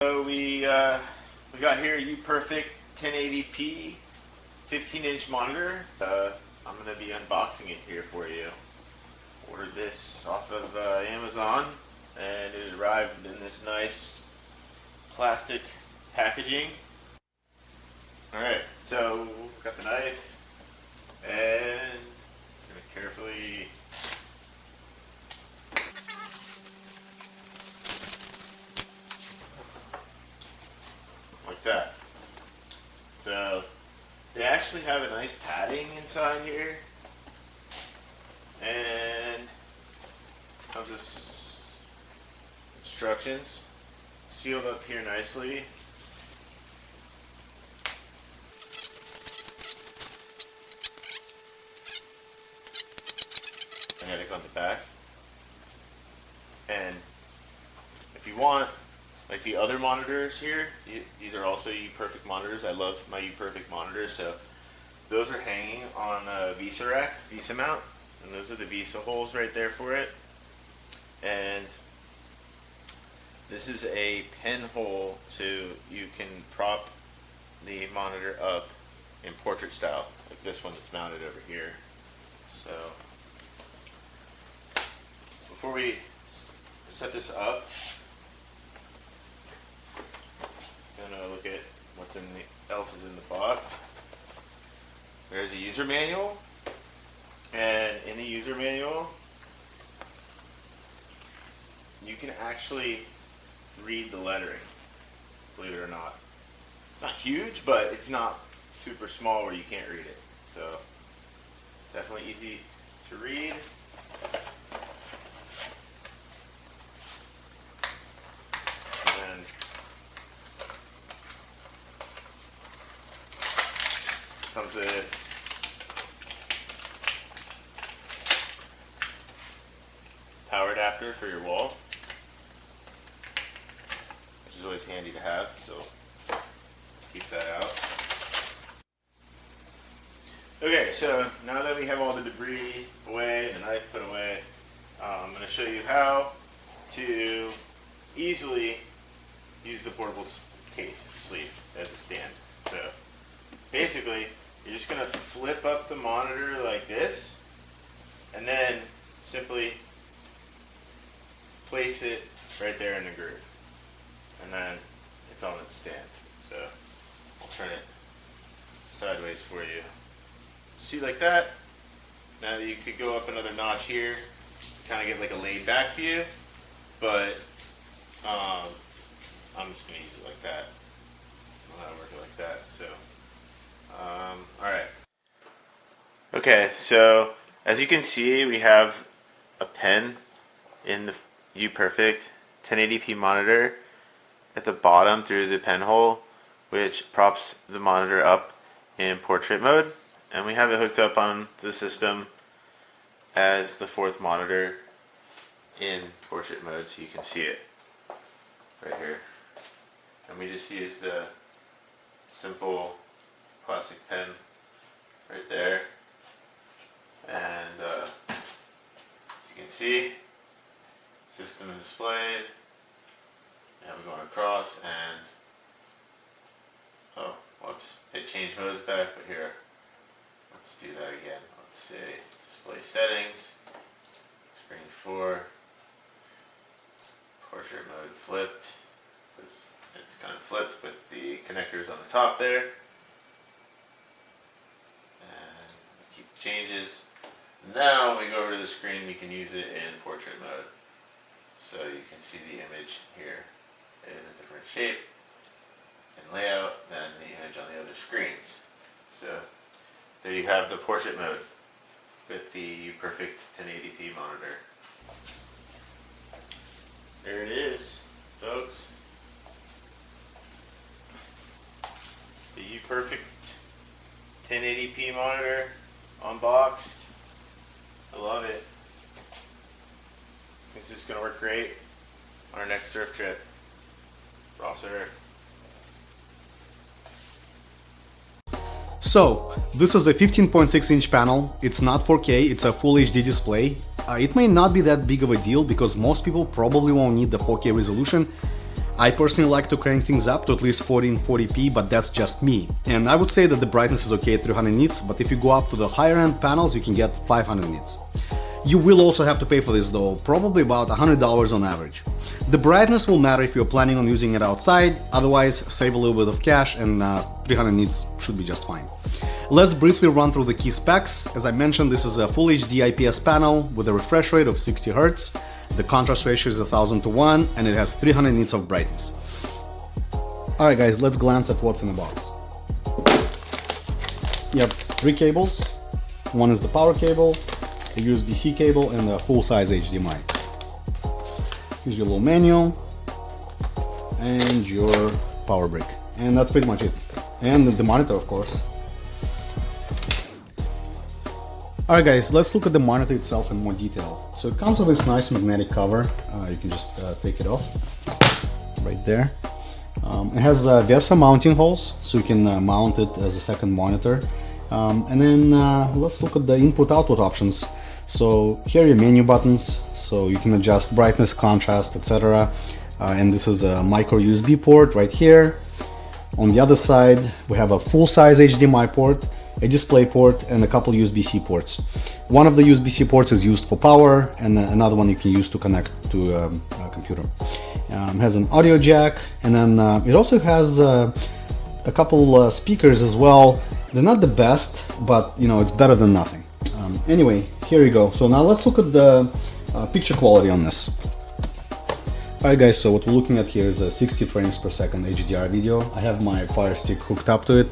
So we got here Uperfect 1080p 15-inch monitor. I'm going to be unboxing it here for you. Ordered this off of Amazon, and it arrived in this nice plastic packaging. Alright, so got the knife, and I'm going to carefully like that. So they actually have a nice padding inside here, and comes with instructions sealed up here nicely. Magnetic on the back, and if you want, like the other monitors here, these are also Uperfect monitors. I love my Uperfect monitors. So those are hanging on a VESA rack, VESA mount, and those are the VESA holes right there for it. And this is a pen hole, so you can prop the monitor up in portrait style, like this one that's mounted over here. So before we set this up, gonna look at what's else is in the box. There's a user manual, and in the user manual you can actually read the lettering, believe it or not. It's not huge, but it's not super small where you can't read it, so definitely easy to read. Comes with power adapter for your wall, which is always handy to have, so keep that out. Okay, so now that we have all the debris away, the knife put away, I'm going to show you how to easily use the portable case sleeve as a stand. So basically, you're just going to flip up the monitor like this, and then simply place it right there in the groove, and then it's on its stand. So I'll turn it sideways for you. See, like that. Now you could go up another notch here to kind of get like a laid back view, but I'm just going to use it like that. I'm not working like that. So alright. Okay, so as you can see, we have a pen in the Uperfect 1080p monitor at the bottom through the pen hole, which props the monitor up in portrait mode, and we have it hooked up on the system as the fourth monitor in portrait mode, so you can see it right here. And we just use the simple plastic pen right there, and as you can see, system is displayed, and we're going across, and oh, whoops, it changed modes back, but here, let's do that again. Let's see, display settings, screen 4, portrait mode flipped. It's kind of flipped with the connectors on the top there. Changes. Now when we go over to the screen, we can use it in portrait mode, so you can see the image here in a different shape and layout than the image on the other screens. So there you have the portrait mode with the Uperfect 1080p monitor. There it is, folks. The Uperfect 1080p monitor unboxed. I love it. This is going to work great on our next surf trip. Raw surf. So, this is a 15.6 inch panel. It's not 4K, it's a full HD display. It may not be that big of a deal because most people probably won't need the 4K resolution, I personally like to crank things up to at least 1440p, but that's just me. And I would say that the brightness is okay at 300 nits, but if you go up to the higher end panels, you can get 500 nits. You will also have to pay for this though, probably about $100 on average. The brightness will matter if you're planning on using it outside, otherwise save a little bit of cash and 300 nits should be just fine. Let's briefly run through the key specs. As I mentioned, this is a full HD IPS panel with a refresh rate of 60 Hz. The contrast ratio is 1000 to 1 and it has 300 nits of brightness. Alright guys, let's glance at what's in the box. You have 3 cables. One is the power cable, a USB-C cable, and a full-size HDMI. Here's your little manual and your power brick. And that's pretty much it. And the monitor, of course. Alright guys, let's look at the monitor itself in more detail. So it comes with this nice magnetic cover. You can just take it off right there. It has VESA mounting holes, so you can mount it as a second monitor. And then let's look at the input-output options. So here are your menu buttons, so you can adjust brightness, contrast, etc. And this is a micro USB port right here. On the other side, we have a full-size HDMI port, a display port, and a couple USB-C ports. One of the USB-C ports is used for power, and another one you can use to connect to a computer. It has an audio jack, and then it also has a couple speakers as well. They're not the best, but you know, it's better than nothing. Anyway, here you go. So now let's look at the picture quality on this. Alright guys, so what we're looking at here is a 60 frames per second HDR video. I have my Fire Stick hooked up to it,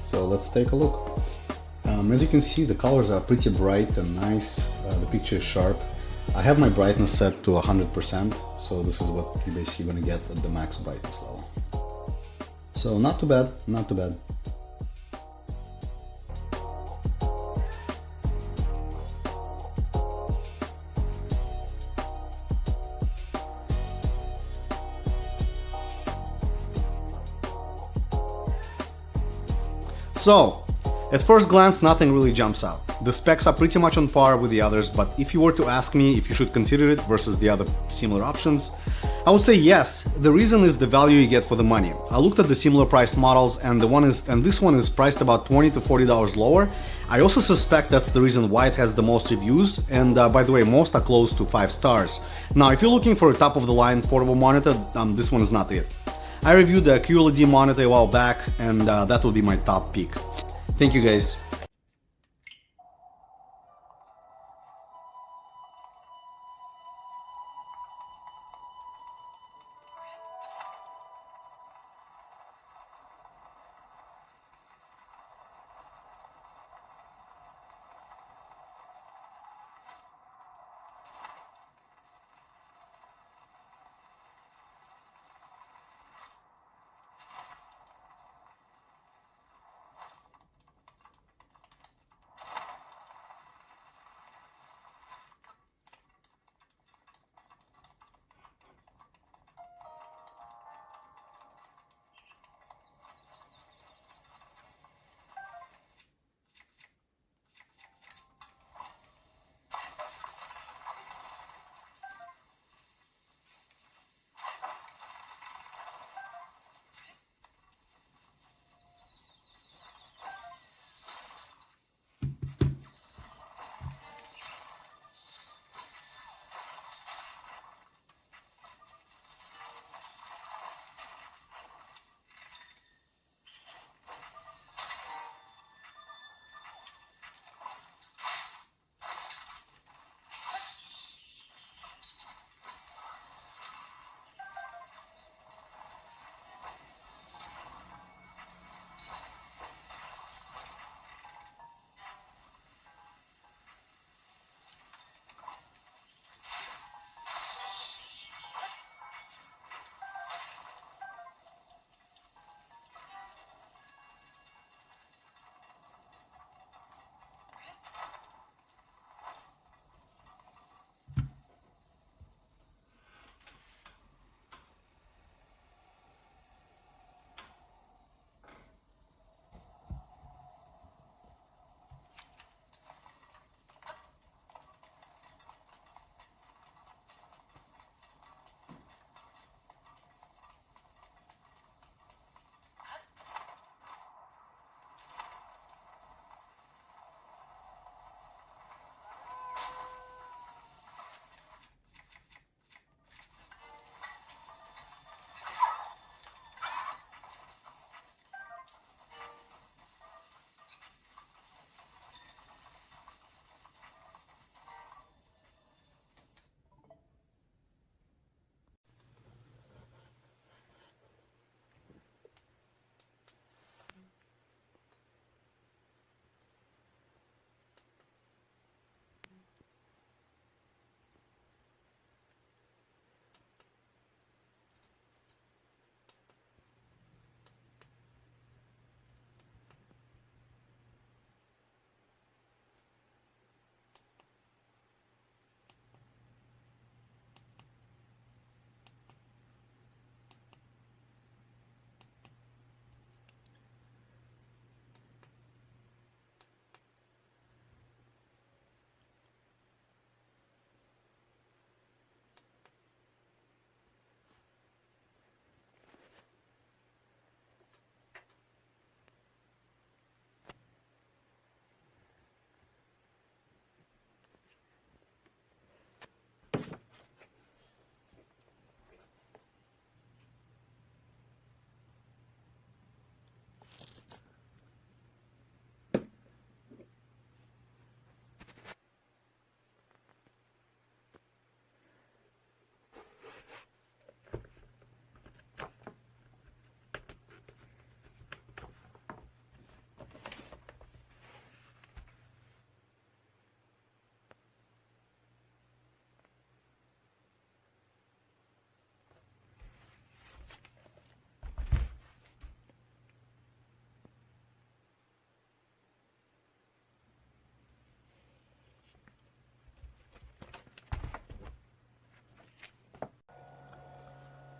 so let's take a look. As you can see, the colors are pretty bright and nice. The picture is sharp. I have my brightness set to 100%, so this is what you're basically going to get at the max brightness level. So not too bad, not too bad. So, at first glance, nothing really jumps out. The specs are pretty much on par with the others, but if you were to ask me if you should consider it versus the other similar options, I would say yes. The reason is the value you get for the money. I looked at the similar priced models, and this one is priced about $20 to $40 lower. I also suspect that's the reason why it has the most reviews, and by the way, most are close to 5 stars. Now, if you're looking for a top-of-the-line portable monitor, this one is not it. I reviewed the QLED monitor a while back, and that would be my top pick. Thank you guys.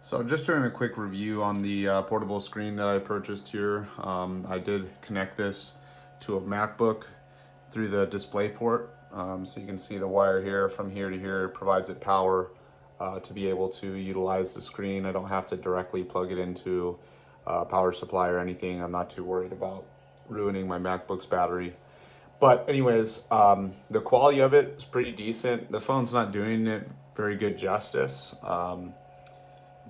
So just doing a quick review on the portable screen that I purchased here. I did connect this to a MacBook through the display port. So you can see the wire here from here to here provides it power to be able to utilize the screen. I don't have to directly plug it into a power supply or anything. I'm not too worried about ruining my MacBook's battery. But anyways, the quality of it is pretty decent. The phone's not doing it very good justice.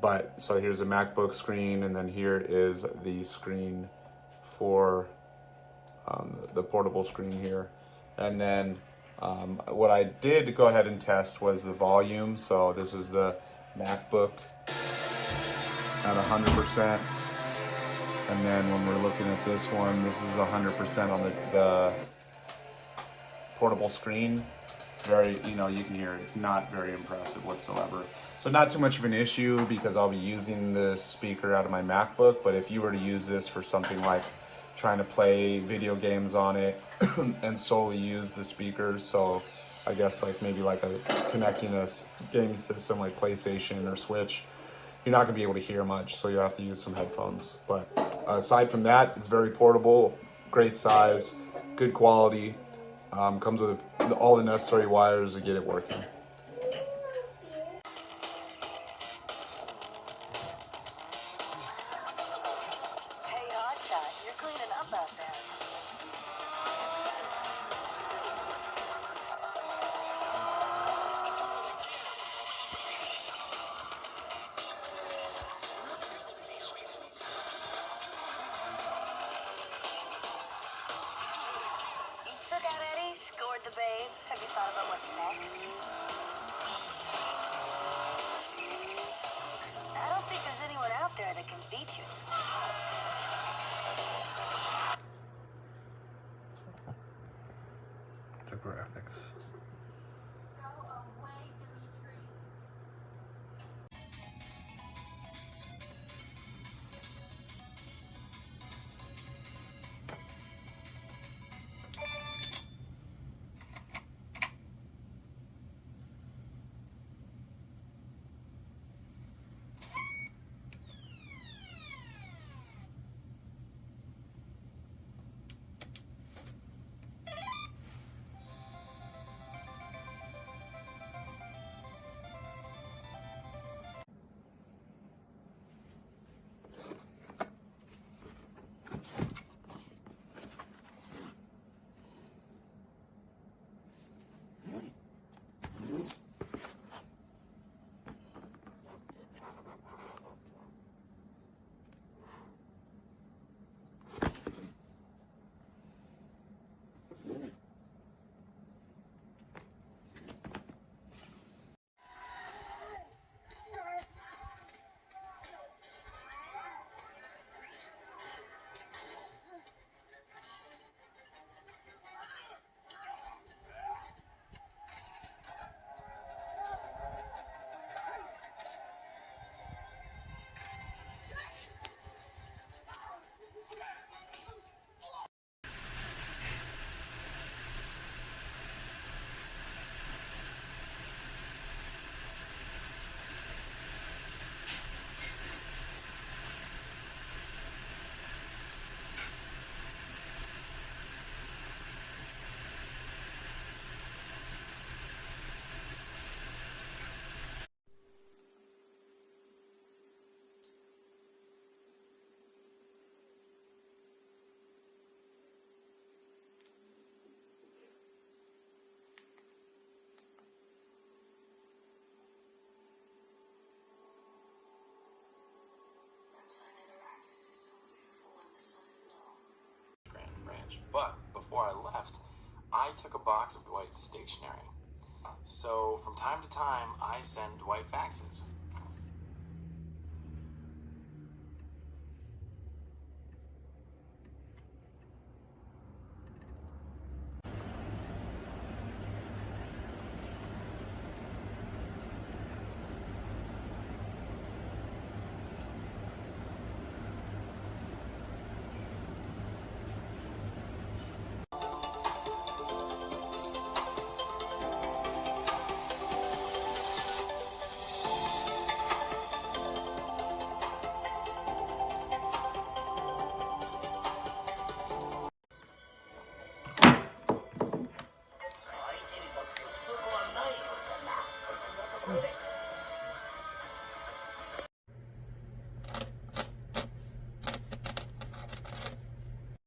But so here's a MacBook screen, and then here is the screen for the portable screen here. And then what I did go ahead and test was the volume. So this is the MacBook at 100%. And then when we're looking at this one, this is 100% on the portable screen. Very, you can hear it's not very impressive whatsoever. So not too much of an issue because I'll be using the speaker out of my MacBook. But if you were to use this for something like trying to play video games on it and solely use the speakers, so I guess maybe connecting a game system like PlayStation or Switch, you're not gonna be able to hear much, so you'll have to use some headphones. But aside from that, it's very portable, great size, good quality, comes with all the necessary wires to get it working. You're cleaning up out there. You took out Eddie, scored the babe. Have you thought about what's next? I don't think there's anyone out there that can beat you. The graphics. Go away, Dimitri. But before I left, I took a box of Dwight's stationery. So from time to time, I send Dwight faxes. They